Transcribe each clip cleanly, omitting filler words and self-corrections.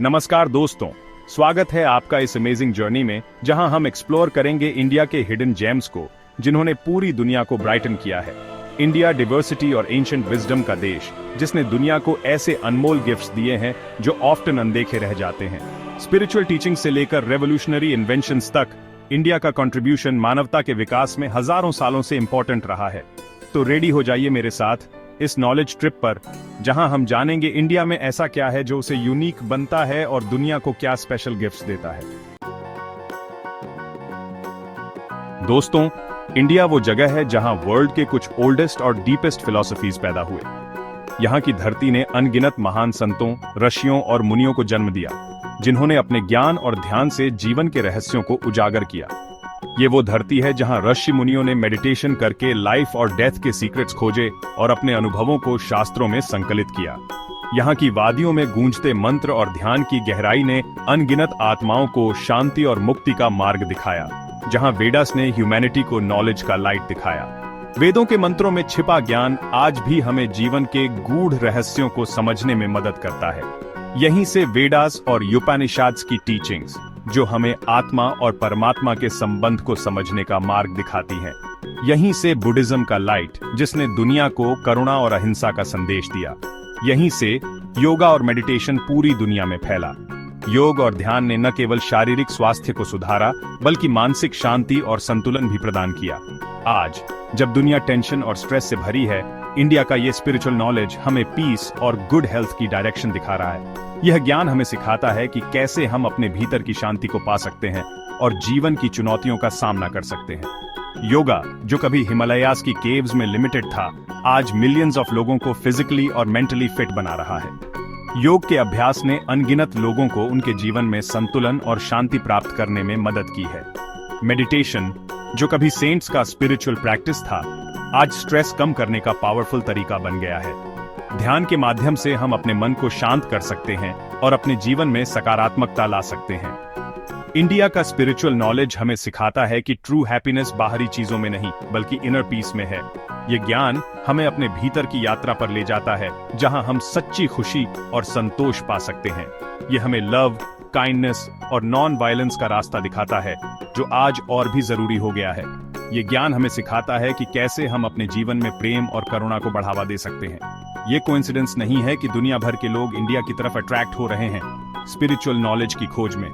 नमस्कार दोस्तों, स्वागत है आपका इस अमेजिंग जर्नी में, जहां हम एक्सप्लोर करेंगे इंडिया के हिडन जेम्स को, जिन्होंने पूरी दुनिया को ब्राइटन किया है। इंडिया डाइवर्सिटी और एंशिएंट विजडम का देश, जिसने दुनिया को ऐसे अनमोल गिफ्ट्स दिए हैं जो ऑफ्टन अनदेखे रह जाते हैं। स्पिरिचुअल टीचिंग से लेकर रेवोल्यूशनरी इन्वेंशंस तक, इंडिया का कंट्रीब्यूशन मानवता के विकास में हजारों सालों से इंपॉर्टेंट रहा है। तो रेडी हो जाइए मेरे साथ इस नॉलेज ट्रिप पर, जहां हम जानेंगे इंडिया में ऐसा क्या है जो उसे यूनिक बनता है और दुनिया को क्या स्पेशल गिफ्ट्स देता है। दोस्तों, इंडिया वो जगह है जहां वर्ल्ड के कुछ ओल्डेस्ट और डीपेस्ट फिलॉसफीज पैदा हुए। यहां की धरती ने अनगिनत महान संतों, ऋषियों और मुनियों को जन्म दिया, जिन्होंने अपने ज्ञान और ध्यान से जीवन के रहस्यों को उजागर किया। ये वो धरती है जहां ऋषि मुनियों ने मेडिटेशन करके लाइफ और डेथ के सीक्रेट्स खोजे और अपने अनुभवों को शास्त्रों में संकलित किया। यहाँ की वादियों में गूंजते मंत्र और ध्यान की गहराई ने अनगिनत आत्माओं को शांति और मुक्ति का मार्ग दिखाया, जहां वेदास ने ह्यूमैनिटी को नॉलेज का लाइट दिखाया। वेदों के मंत्रों में छिपा ज्ञान आज भी हमें जीवन के गूढ़ रहस्यों को समझने में मदद करता है। यहीं से वेदास और उपनिषद्स की टीचिंग्स, जो हमें आत्मा और परमात्मा के संबंध को समझने का मार्ग दिखाती हैं। यहीं से बुद्धिज्म का लाइट, जिसने दुनिया को करुणा और अहिंसा का संदेश दिया। यहीं से योगा और मेडिटेशन पूरी दुनिया में फैला। योग और ध्यान ने न केवल शारीरिक स्वास्थ्य को सुधारा, बल्कि मानसिक शांति और संतुलन भी प्रदान किया। आज जब दुनिया टेंशन और स्ट्रेस से भरी है, इंडिया का ये स्पिरिचुअल नॉलेज हमें पीस और गुड हेल्थ की डायरेक्शन दिखा रहा है। यह ज्ञान हमें सिखाता है कि कैसे हम अपने भीतर की शांति को पा सकते हैं और जीवन की चुनौतियों का सामना कर सकते हैं। योगा, जो कभी हिमालयास की केव्स में लिमिटेड था, आज मिलियंस ऑफ लोगों को फिजिकली और मेंटली फिट बना रहा है। योग के अभ्यास ने अनगिनत लोगों को उनके जीवन में संतुलन और शांति प्राप्त करने में मदद की है। मेडिटेशन, जो कभी सेंट्स का स्पिरिचुअल प्रैक्टिस था, आज स्ट्रेस कम करने का पावरफुल तरीका बन गया है। ध्यान के माध्यम से हम अपने मन को शांत कर सकते हैं और अपने जीवन में सकारात्मकता ला सकते हैं। इंडिया का स्पिरिचुअल नॉलेज हमें सिखाता है कि ट्रू हैप्पीनेस बाहरी चीजों में नहीं, बल्कि इनर पीस में है। ये ज्ञान हमें अपने भीतर की यात्रा पर ले जाता है, जहां हम सच्ची खुशी और संतोष पा सकते हैं। ये हमें लव, काइंडनेस और नॉन वायलेंस का रास्ता दिखाता है, जो आज और भी जरूरी हो गया है। ये ज्ञान हमें सिखाता है कि कैसे हम अपने जीवन में प्रेम और करुणा को बढ़ावा दे सकते हैं। ये कोइंसिडेंस नहीं है कि दुनिया भर के लोग इंडिया की तरफ अट्रैक्ट हो रहे हैं स्पिरिचुअल नॉलेज की खोज में।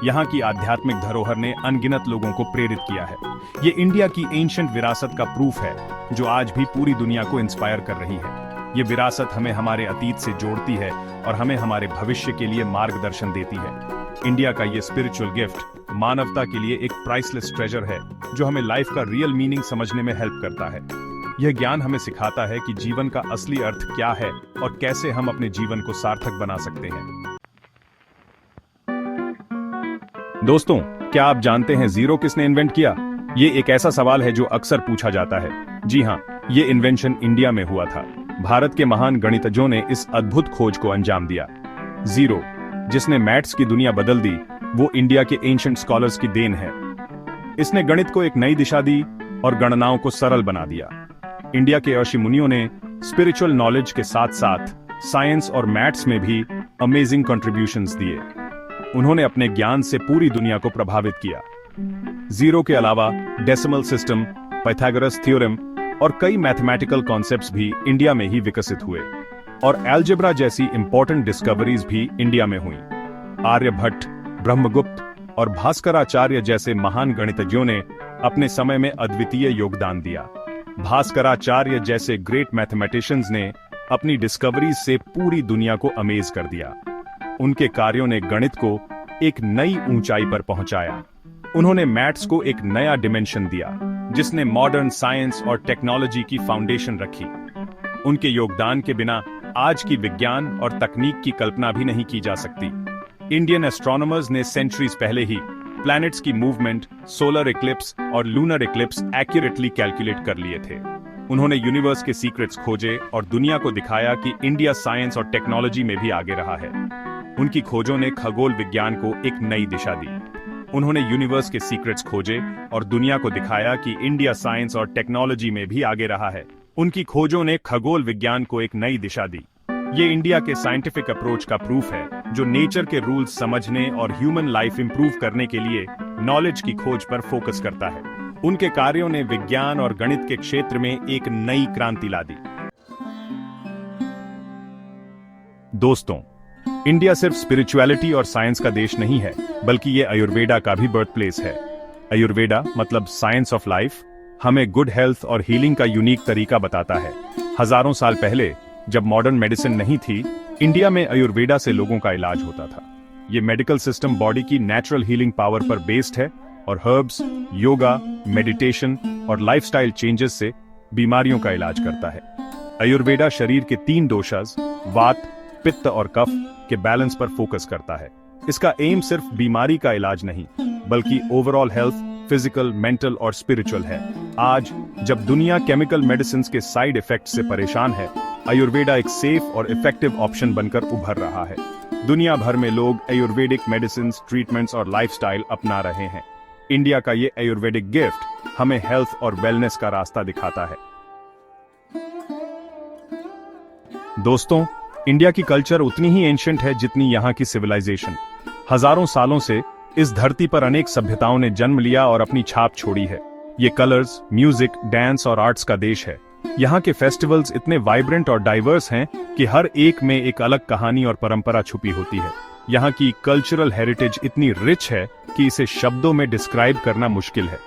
यहाँ की आध्यात्मिक धरोहर ने अनगिनत लोगों को प्रेरित किया है। ये इंडिया की एंशिएंट विरासत का प्रूफ है, जो आज भी पूरी दुनिया को इंस्पायर कर रही है। ये विरासत हमें हमारे अतीत से जोड़ती है और हमें हमारे भविष्य के लिए मार्गदर्शन देती है। इंडिया का ये स्पिरिचुअल गिफ्ट मानवता के लिए एक प्राइसलेस ट्रेजर है, जो हमें लाइफ का रियल मीनिंग समझने में हेल्प करता है। यह ज्ञान हमें सिखाता है कि जीवन का असली अर्थ क्या है और कैसे हम अपने जीवन को सार्थक बना सकते हैं। दोस्तों, क्या आप जानते हैं जीरो किसने इन्वेंट किया? ये एक ऐसा सवाल है जो अक्सर पूछा जाता है। जी हाँ, ये इन्वेंशन इंडिया में हुआ था। भारत के महान गणितज्ञों ने इस अद्भुत खोज को अंजाम दिया। जीरो, जिसने मैथ्स की दुनिया बदल दी, वो इंडिया के एंशिएंट स्कॉलर्स की देन है। इसने गणित को एक नई दिशा दी और गणनाओं को सरल बना दिया। इंडिया के ऋषि मुनियों ने स्पिरिचुअल नॉलेज के साथ साथ साइंस और मैथ्स में भी अमेजिंग कंट्रीब्यूशंस दिए। उन्होंने अपने ज्ञान से पूरी दुनिया को प्रभावित किया। जीरो के अलावा डेसिमल सिस्टम, पाइथागोरस थ्योरम और कई मैथमेटिकल कॉन्सेप्ट्स भी इंडिया में ही विकसित हुए, और अलजेब्रा जैसी इंपॉर्टेंट डिस्कवरीज भी इंडिया में हुई। आर्यभट्ट, ब्रह्मगुप्त और भास्कराचार्य जैसे महान गणितज्ञों ने अपने समय में अद्वितीय योगदान दिया। भास्कराचार्य जैसे ग्रेट मैथमेटिशियंस ने अपनी डिस्कवरीज से पूरी दुनिया को अमेज कर दिया। उनके कार्यों ने गणित को एक नई ऊंचाई पर पहुंचाया। उन्होंने मैथ्स को एक नया डिमेंशन दिया, जिसने मॉडर्न साइंस और टेक्नोलॉजी की फाउंडेशन रखी। उनके योगदान के बिना आज की विज्ञान और तकनीक की कल्पना भी नहीं की जा सकती। इंडियन एस्ट्रोनॉमर्स ने सेंचुरीज पहले ही प्लैनेट्स की मूवमेंट, सोलर इक्लिप्स और लूनर इक्लिप्स एक्यूरेटली कैलकुलेट कर लिए थे। उन्होंने यूनिवर्स के सीक्रेट्स खोजे और दुनिया को दिखाया कि इंडिया साइंस और टेक्नोलॉजी में भी आगे रहा है। उनकी खोजों ने खगोल विज्ञान को एक नई दिशा दी। उन्होंने यूनिवर्स के सीक्रेट्स खोजे और दुनिया को दिखाया कि इंडिया साइंस और टेक्नोलॉजी में भी आगे रहा है। उनकी खोजों ने खगोल विज्ञान को एक नई दिशा दी। ये इंडिया के साइंटिफिक अप्रोच का प्रूफ है, जो नेचर के रूल्स समझने और ह्यूमन लाइफ इंप्रूव करने के लिए नॉलेज की खोज पर फोकस करता है। उनके कार्यों ने विज्ञान और गणित के क्षेत्र में एक नई क्रांति ला दी। दोस्तों, इंडिया सिर्फ स्पिरिचुअलिटी और साइंस का देश नहीं है, बल्कि ये आयुर्वेदा का भी बर्थ प्लेस है। आयुर्वेदा मतलब साइंस ऑफ लाइफ हमें गुड हेल्थ और हीलिंग का यूनिक तरीका बताता है। हजारों साल पहले जब मॉडर्न मेडिसिन नहीं थी, इंडिया में आयुर्वेदा से लोगों का इलाज होता था। ये मेडिकल सिस्टम बॉडी की नेचुरल हीलिंग पावर पर बेस्ड है और हर्ब्स, योगा, मेडिटेशन और लाइफस्टाइल चेंजेस से बीमारियों का इलाज करता है। आयुर्वेदा शरीर के 3 दोषास वात, पित्त और कफ के बैलेंस पर फोकस करता है। इसका एम सिर्फ बीमारी का इलाज नहीं, बल्कि ओवरऑल हेल्थ, फिजिकल, मेंटल और स्पिरिचुअल है। आज जब दुनिया केमिकल मेडिसिन के साइड इफेक्ट से परेशान है, आयुर्वेदा एक सेफ और इफेक्टिव ऑप्शन बनकर उभर रहा है। दुनिया भर में लोग आयुर्वेदिक मेडिसिन, ट्रीटमेंट्स और लाइफस्टाइल अपना रहे हैं। इंडिया का ये आयुर्वेदिक गिफ्ट हमें हेल्थ और वेलनेस का रास्ता दिखाता है। दोस्तों, इंडिया की कल्चर उतनी ही एंशिएंट है जितनी यहाँ की सिविलाइजेशन। हजारों सालों से इस धरती पर अनेक सभ्यताओं ने जन्म लिया और अपनी छाप छोड़ी है। ये कलर्स, म्यूजिक, डांस और आर्ट्स का देश है। यहाँ के फेस्टिवल्स इतने वाइब्रेंट और डाइवर्स हैं कि हर एक में एक अलग कहानी और परंपरा छुपी होती है। यहाँ की कल्चरल हेरिटेज इतनी रिच है कि इसे शब्दों में डिस्क्राइब करना मुश्किल है।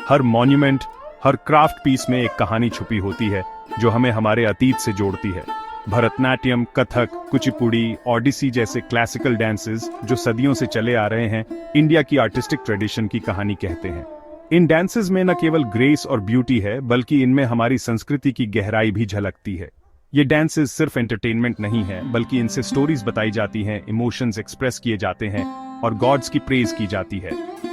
हर मॉन्यूमेंट, हर क्राफ्ट पीस में एक कहानी छुपी होती है जो हमें हमारे अतीत से जोड़ती है। भरतनाट्यम, कथक, कुचिपुड़ी, ओडिसी जैसे क्लासिकल डांसेस जो सदियों से चले आ रहे हैं, इंडिया की आर्टिस्टिक ट्रेडिशन की कहानी कहते हैं। इन डांसेस में न केवल ग्रेस और ब्यूटी है, बल्कि इनमें हमारी संस्कृति की गहराई भी झलकती है। ये डांसेस सिर्फ एंटरटेनमेंट नहीं है, बल्कि इनसे स्टोरीज बताई जाती हैं, इमोशंस एक्सप्रेस किए जाते हैं और गॉड्स की प्रेज की जाती है।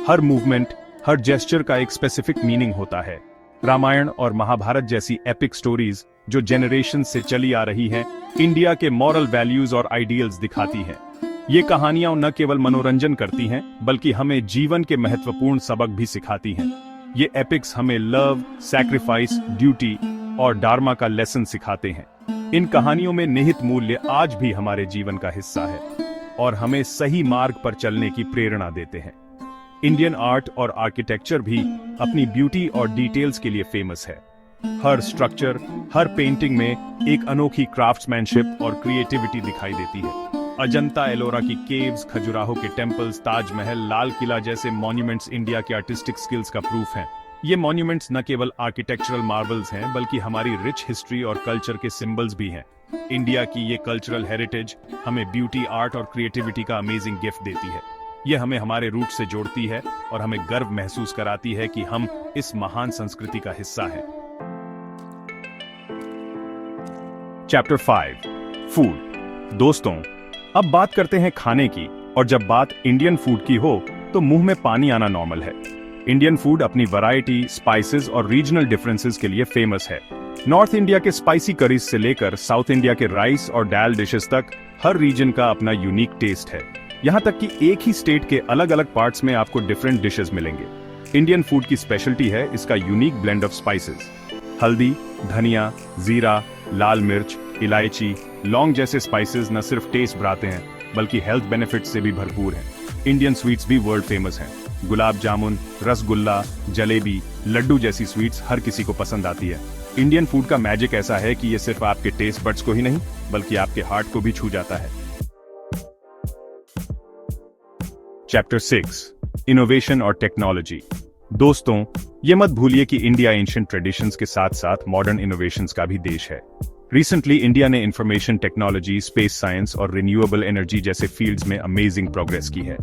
हर मूवमेंट, हर जेस्चर का एक स्पेसिफिक मीनिंग होता है। रामायण और महाभारत जैसी एपिक स्टोरीज जो जनरेशन से चली आ रही हैं, इंडिया के मॉरल वैल्यूज और आइडियल्स दिखाती हैं। ये कहानियां न केवल मनोरंजन करती हैं, बल्कि हमें जीवन के महत्वपूर्ण सबक भी सिखाती हैं। ये एपिक्स हमें लव, सैक्रिफाइस, ड्यूटी और डार्मा का लेसन सिखाते हैं। इन कहानियों में निहित मूल्य आज भी हमारे जीवन का हिस्सा है और हमें सही मार्ग पर चलने की प्रेरणा देते हैं। इंडियन आर्ट और आर्किटेक्चर भी अपनी ब्यूटी और डिटेल्स के लिए फेमस है। हर स्ट्रक्चर, हर पेंटिंग में एक अनोखी क्राफ्ट्समैनशिप और क्रिएटिविटी दिखाई देती है। अजंता एलोरा की केव्स, खजुराहो के टेम्पल्स, ताजमहल, लाल किला जैसे मॉन्यूमेंट्स इंडिया के आर्टिस्टिक स्किल्स का प्रूफ हैं। ये मॉन्यूमेंट्स न केवल आर्किटेक्चरल मार्वल्स हैं, बल्कि हमारी रिच हिस्ट्री और कल्चर के सिंबल्स भी हैं। इंडिया की ये कल्चरल हेरिटेज हमें ब्यूटी, आर्ट और क्रिएटिविटी का अमेजिंग गिफ्ट देती है। ये हमें हमारे रूट से जोड़ती है और हमें गर्व महसूस कराती है कि हम इस महान संस्कृति का हिस्सा हैं। Chapter 5 food. दोस्तों, अब बात करते हैं खाने की, और जब बात इंडियन फूड की हो तो मुंह में पानी आना नॉर्मल है। इंडियन फूड अपनी वैरायटी, स्पाइसेस और रीजनल डिफरेंसेस के लिए फेमस है। नॉर्थ इंडिया के स्पाइसी करीज से लेकर साउथ इंडिया के राइस और दाल डिशेस तक हर रीजन का अपना यूनिक टेस्ट है। यहाँ तक कि एक ही स्टेट के अलग अलग पार्ट्स में आपको डिफरेंट डिशेस मिलेंगे। इंडियन फूड की स्पेशलिटी है इसका यूनिक ब्लेंड ऑफ स्पाइसेस। हल्दी, धनिया, जीरा, लाल मिर्च, इलायची, लौंग जैसे स्पाइसेस न सिर्फ टेस्ट बढ़ाते हैं, बल्कि हेल्थ बेनिफिट्स से भी भरपूर हैं। इंडियन स्वीट्स भी वर्ल्ड फेमस हैं। गुलाब जामुन, रसगुल्ला, जलेबी, लड्डू जैसी स्वीट्स हर किसी को पसंद आती है। इंडियन फूड का मैजिक ऐसा है कि ये सिर्फ आपके टेस्ट बड्स को ही नहीं, बल्कि आपके हार्ट को भी छू जाता है। चैप्टर 6 इनोवेशन और टेक्नोलॉजी। दोस्तों, ये मत भूलिए कि इंडिया एंशिएंट ट्रेडिशंस के साथ साथ मॉडर्न इनोवेशंस का भी देश है। रिसेंटली इंडिया ने इंफॉर्मेशन टेक्नोलॉजी, स्पेस साइंस और रिन्यूएबल एनर्जी जैसे फील्ड्स में अमेजिंग प्रोग्रेस की है।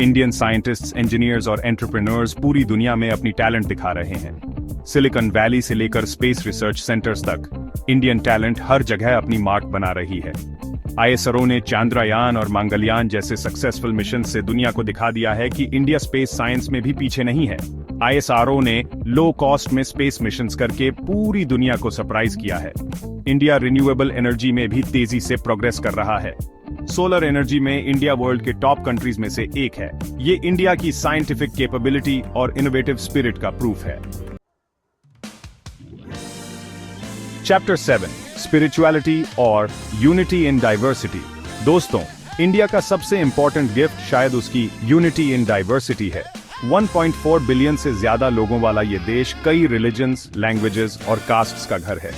इंडियन साइंटिस्ट्स, इंजीनियर्स और एंटरप्रेन्योर्स पूरी दुनिया में अपनी टैलेंट दिखा रहे हैं। सिलिकॉन वैली से लेकर स्पेस रिसर्च सेंटर्स तक इंडियन टैलेंट हर जगह अपनी मार्क बना रही है। आईएसआरओ ने चांद्रयान और मंगलयान जैसे सक्सेसफुल मिशन से दुनिया को दिखा दिया है कि इंडिया स्पेस साइंस में भी पीछे नहीं है। आईएसआरओ ने लो कॉस्ट में स्पेस मिशंस करके पूरी दुनिया को सरप्राइज किया है। इंडिया रिन्यूएबल एनर्जी में भी तेजी से प्रोग्रेस कर रहा है। सोलर एनर्जी में इंडिया वर्ल्ड के टॉप कंट्रीज में से एक है। ये इंडिया की साइंटिफिक कैपेबिलिटी और इनोवेटिव स्पिरिट का प्रूफ है। चैप्टर 7 स्पिरिचुअलिटी और यूनिटी इन डाइवर्सिटी। दोस्तों, इंडिया का सबसे इंपॉर्टेंट गिफ्ट शायद उसकी यूनिटी इन डाइवर्सिटी है। 1.4 बिलियन से ज्यादा लोगों वाला ये देश कई रिलीजन्स, लैंग्वेजेस और कास्ट्स का घर है।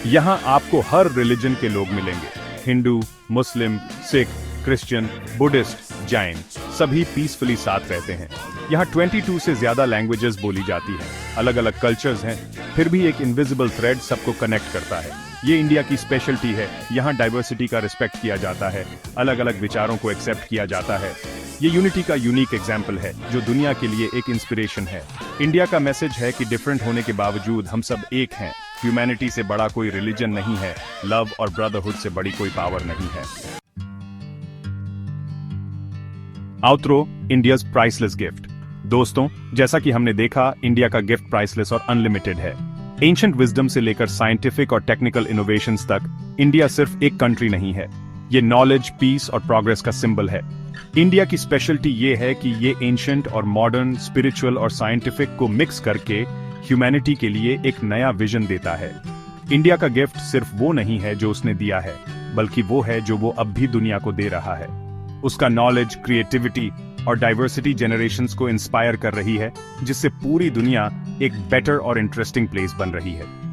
यहाँ आपको हर रिलीजन के लोग मिलेंगे। हिंदू, मुस्लिम, सिख, क्रिश्चियन, बुद्धिस्ट, जैन, सभी पीसफुली साथ रहते हैं। यहाँ 22 से ज्यादा लैंग्वेजेस बोली जाती हैं, अलग अलग कल्चर्स हैं, फिर भी एक इनविजिबल थ्रेड सबको कनेक्ट करता है। ये इंडिया की स्पेशलिटी है। यहाँ डाइवर्सिटी का रिस्पेक्ट किया जाता है, अलग अलग विचारों को एक्सेप्ट किया जाता है। ये यूनिटी का यूनिक एग्जाम्पल है जो दुनिया के लिए एक इंस्पिरेशन है। इंडिया का मैसेज है कि डिफरेंट होने के बावजूद हम सब एक हैं। ह्यूमैनिटी से बड़ा कोई रिलीजन नहीं है, लव और ब्रदरहुड से बड़ी कोई पावर नहीं है। Outro, India's priceless gift. दोस्तों, जैसा कि हमने देखा, इंडिया का गिफ्ट प्राइसलेस और अनलिमिटेड है। एंशिएंट विजडम से लेकर साइंटिफिक और टेक्निकल इनोवेशंस तक, इंडिया सिर्फ एक कंट्री नहीं है। ये नॉलेज, पीस और प्रोग्रेस का सिंबल है। इंडिया की स्पेशलिटी ये है कि ये एंशिएंट और मॉडर्न, स्पिरिचुअल और साइंटिफिक को मिक्स करके ह्यूमैनिटी के लिए एक नया विजन देता है। इंडिया का गिफ्ट सिर्फ वो नहीं है जो उसने दिया है, बल्कि वो है जो वो अब भी दुनिया को दे रहा है। उसका नॉलेज, क्रिएटिविटी और डाइवर्सिटी जनरेशंस को इंस्पायर कर रही है, जिससे पूरी दुनिया एक बेटर और इंटरेस्टिंग प्लेस बन रही है।